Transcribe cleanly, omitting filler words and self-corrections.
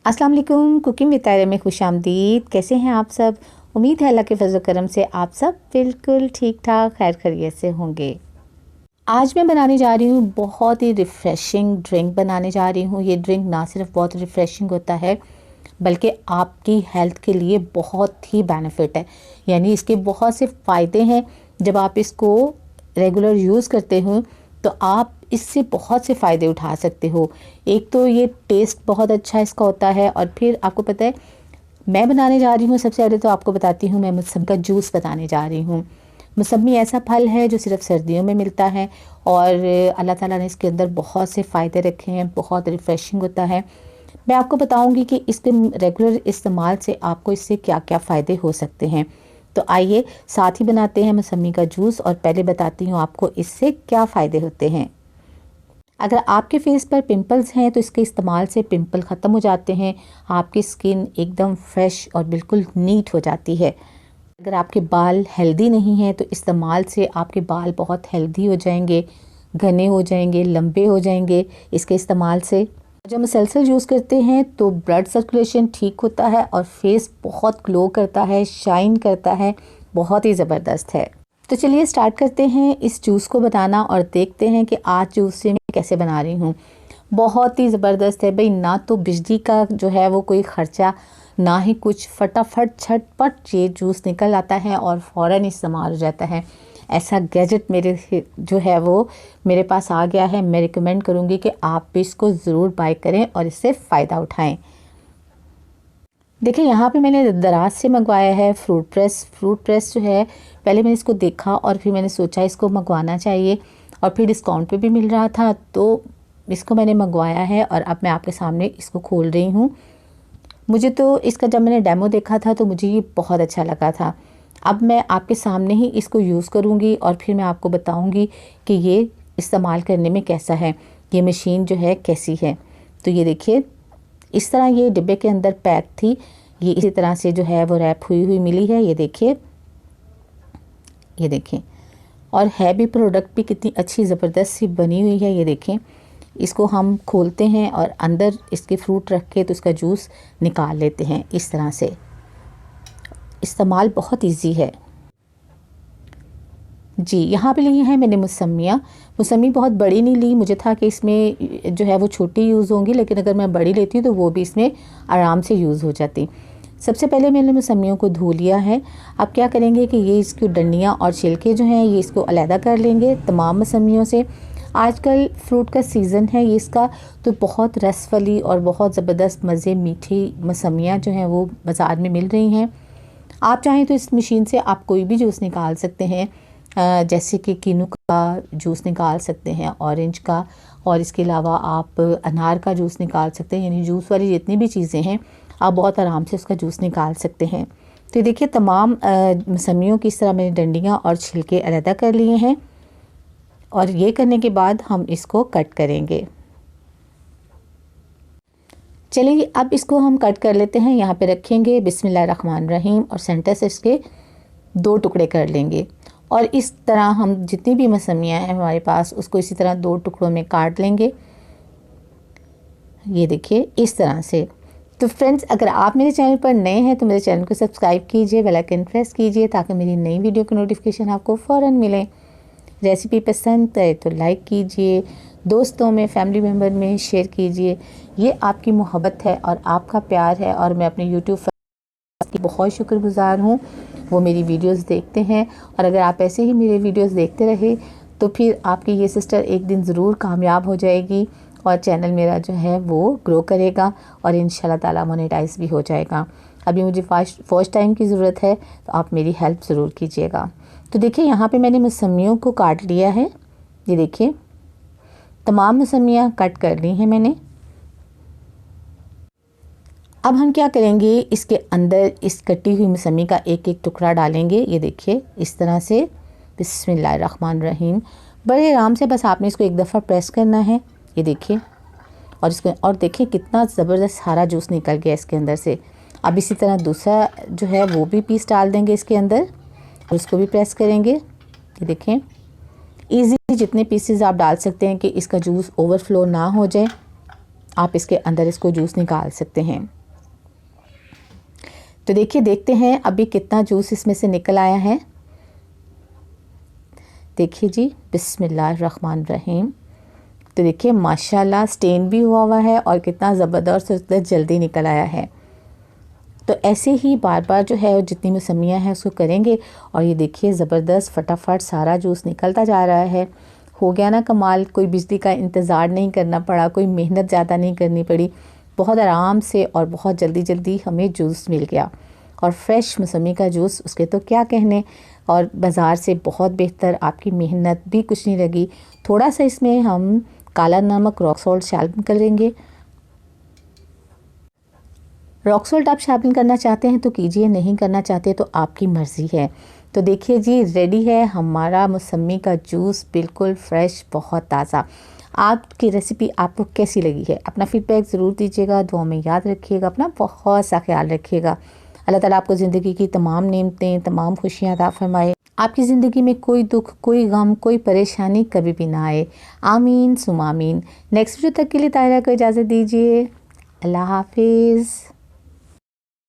अस्सलाम वालेकुम। Cooking with तायरा में खुशामदीद। कैसे हैं आप सब? उम्मीद है अल्लाह के फजल करम से आप सब बिल्कुल ठीक ठाक खैर खैरियत से होंगे। आज मैं बनाने जा रही हूँ बहुत ही रिफ़्रेशिंग ड्रिंक बनाने जा रही हूँ। ये ड्रिंक ना सिर्फ बहुत रिफ़्रेशिंग होता है बल्कि आपकी हेल्थ के लिए बहुत ही बेनिफिट है। यानी इसके बहुत से फ़ायदे हैं। जब आप इसको रेगुलर यूज़ करते हो तो आप इससे बहुत से फ़ायदे उठा सकते हो। एक तो ये टेस्ट बहुत अच्छा इसका होता है और फिर आपको पता है मैं बनाने जा रही हूँ। सबसे पहले तो आपको बताती हूँ, मैं मौसम का जूस बनाने जा रही हूँ। मौसमी ऐसा फल है जो सिर्फ सर्दियों में मिलता है और अल्लाह ताला ने इसके अंदर बहुत से फ़ायदे रखे हैं, बहुत रिफ़्रेशिंग होता है। मैं आपको बताऊंगी कि इसके रेगुलर इस्तेमाल से आपको इससे क्या क्या फ़ायदे हो सकते हैं। तो आइए साथ ही बनाते हैं मौसमी का जूस और पहले बताती हूँ आपको इससे क्या फ़ायदे होते हैं। अगर आपके फेस पर पिंपल्स हैं तो इसके इस्तेमाल से पिंपल ख़त्म हो जाते हैं। आपकी स्किन एकदम फ्रेश और बिल्कुल नीट हो जाती है। अगर आपके बाल हेल्दी नहीं हैं तो इस्तेमाल से आपके बाल बहुत हेल्दी हो जाएंगे, घने हो जाएंगे, लंबे हो जाएंगे इसके इस्तेमाल से। जब मुसलसल यूज़ करते हैं तो ब्लड सर्कुलेशन ठीक होता है और फेस बहुत ग्लो करता है, शाइन करता है, बहुत ही ज़बरदस्त है। तो चलिए स्टार्ट करते हैं इस जूस को बनाना और देखते हैं कि आज जूस से मैं कैसे बना रही हूँ। बहुत ही ज़बरदस्त है भाई। ना तो बिजली का जो है वो कोई ख़र्चा, ना ही कुछ, फटाफट झटपट ये जूस निकल आता है और फ़ौरन इस्तेमाल हो जाता है। ऐसा गैजेट मेरे जो है वो मेरे पास आ गया है। मैं रिकमेंड करूँगी कि आप भी इसको ज़रूर बाय करें और इससे फ़ायदा उठाएं। देखिए यहाँ पे मैंने दराज से मंगवाया है फ्रूट प्रेस जो है। पहले मैंने इसको देखा और फिर मैंने सोचा इसको मंगवाना चाहिए और फिर डिस्काउंट पे भी मिल रहा था तो इसको मैंने मंगवाया है और अब मैं आपके सामने इसको खोल रही हूँ। मुझे तो इसका जब मैंने डेमो देखा था तो मुझे ये बहुत अच्छा लगा था। अब मैं आपके सामने ही इसको यूज़ करूँगी और फिर मैं आपको बताऊँगी कि ये इस्तेमाल करने में कैसा है, ये मशीन जो है कैसी है। तो ये देखिए इस तरह ये डिब्बे के अंदर पैक थी। ये इसी तरह से जो है वो रैप हुई हुई मिली है। ये देखिए, ये देखें, और है भी प्रोडक्ट भी कितनी अच्छी ज़बरदस्त सी बनी हुई है। ये देखें, इसको हम खोलते हैं और अंदर इसके फ्रूट रख के तो इसका जूस निकाल लेते हैं। इस तरह से इस्तेमाल बहुत इजी है जी। यहाँ पे ली है मैंने मौसमी बहुत बड़ी नहीं ली। मुझे था कि इसमें जो है वो छोटी यूज़ होंगी, लेकिन अगर मैं बड़ी लेती हूँ तो वो भी इसमें आराम से यूज़ हो जाती। सबसे पहले मैंने मौसमियों को धो लिया है। अब क्या करेंगे कि ये इसकी डंडियाँ और छिलके जो हैं ये इसको अलहदा कर लेंगे तमाम मौसमियों से। आजकल फ्रूट का सीज़न है ये इसका, तो बहुत रस वाली और बहुत ज़बरदस्त मज़े मीठी मौसमियाँ जो हैं वो बाज़ार में मिल रही हैं। आप चाहें तो इस मशीन से आप कोई भी जूस निकाल सकते हैं। जैसे कि किन्नू का जूस निकाल सकते हैं, ऑरेंज का, और इसके अलावा आप अनार का जूस निकाल सकते हैं। यानी जूस वाली जितनी भी चीज़ें हैं आप बहुत आराम से उसका जूस निकाल सकते हैं। तो ये देखिए तमाम मौसमियों की इस तरह मैंने डंडियाँ और छिलके अलहदा कर लिए हैं और ये करने के बाद हम इसको कट करेंगे। चलिए अब इसको हम कट कर लेते हैं। यहाँ पे रखेंगे बिस्मिल्लाहिर्रहमानिर्रहीम और सेंटर से इसके 2 टुकड़े कर लेंगे और इस तरह हम जितनी भी मौसमियाँ हैं हमारे पास उसको इसी तरह 2 टुकड़ों में काट लेंगे। ये देखिए इस तरह से। तो फ्रेंड्स, अगर आप मेरे चैनल पर नए हैं तो मेरे चैनल को सब्सक्राइब कीजिए, बेल आइकन प्रेस कीजिए ताकि मेरी नई वीडियो की नोटिफिकेशन आपको फ़ौरन मिले। रेसिपी पसंद है तो लाइक कीजिए, दोस्तों में, फैमिली मेम्बर में शेयर कीजिए। ये आपकी मोहब्बत है और आपका प्यार है और मैं अपने यूट्यूब की बहुत शुक्रगुज़ार हूँ। वो मेरी वीडियोस देखते हैं और अगर आप ऐसे ही मेरे वीडियोस देखते रहे तो फिर आपकी ये सिस्टर एक दिन ज़रूर कामयाब हो जाएगी और चैनल मेरा जो है वो ग्रो करेगा और इंशाल्लाह ताला मोनेटाइज भी हो जाएगा। अभी मुझे फर्स्ट टाइम की ज़रूरत है तो आप मेरी हेल्प ज़रूर कीजिएगा। तो देखिए यहाँ पे मैंने मौसमियों को काट लिया है। ये देखिए तमाम मौसमियाँ कट कर ली हैं मैंने। अब हम क्या करेंगे, इसके अंदर इस कटी हुई मौसमी का एक एक टुकड़ा डालेंगे। ये देखिए इस तरह से बिस्मिल्लाहिर्रहमानिर्रहीम। बड़े आराम से बस आपने इसको एक दफ़ा प्रेस करना है। ये देखिए, और इसको और देखिए कितना ज़बरदस्त सारा जूस निकल गया इसके अंदर से। अब इसी तरह दूसरा जो है वो भी पीस डाल देंगे इसके अंदर और इसको भी प्रेस करेंगे। ये देखें ईज़ी जितने पीसेस आप डाल सकते हैं कि इसका जूस ओवरफ्लो ना हो जाए। आप इसके अंदर इसको जूस निकाल सकते हैं। तो देखिए, देखते हैं अभी कितना जूस इसमें से निकल आया है। देखिए जी, बिस्मिल्लाहिर्रहमानिर्रहीम। तो देखिए माशाल्लाह स्टेन भी हुआ है और कितना ज़बरदस्त जल्दी निकल आया है। तो ऐसे ही बार बार जो है जितनी मौसमियाँ हैं उसको करेंगे और ये देखिए ज़बरदस्त फटाफट सारा जूस निकलता जा रहा है। हो गया ना कमाल, कोई बिजली का इंतज़ार नहीं करना पड़ा, कोई मेहनत ज़्यादा नहीं करनी पड़ी, बहुत आराम से और बहुत जल्दी जल्दी हमें जूस मिल गया। और फ्रेश मौसमी का जूस, उसके तो क्या कहने, और बाज़ार से बहुत बेहतर, आपकी मेहनत भी कुछ नहीं लगी। थोड़ा सा इसमें हम काला नमक, रॉक सॉल्ट शामिल करेंगे। रॉक सॉल्ट आप शामिल करना चाहते हैं तो कीजिए, नहीं करना चाहते तो आपकी मर्ज़ी है। तो देखिए जी, रेडी है हमारा मौसमी का जूस, बिल्कुल फ़्रेश, बहुत ताज़ा। आपकी रेसिपी आपको कैसी लगी है? अपना फ़ीडबैक ज़रूर दीजिएगा, दुआ में याद रखिएगा, अपना बहुत सा ख्याल रखिएगा। अल्लाह ताला आपको ज़िंदगी की तमाम नेमतें, तमाम खुशियाँ अता फ़रमाए। आपकी ज़िंदगी में कोई दुख, कोई गम, कोई परेशानी कभी भी ना आए। आमीन सुम आमीन। नेक्स्ट वीडियो तक के लिए ताहिरा को इजाज़त दीजिए। अल्लाह हाफ़िज़।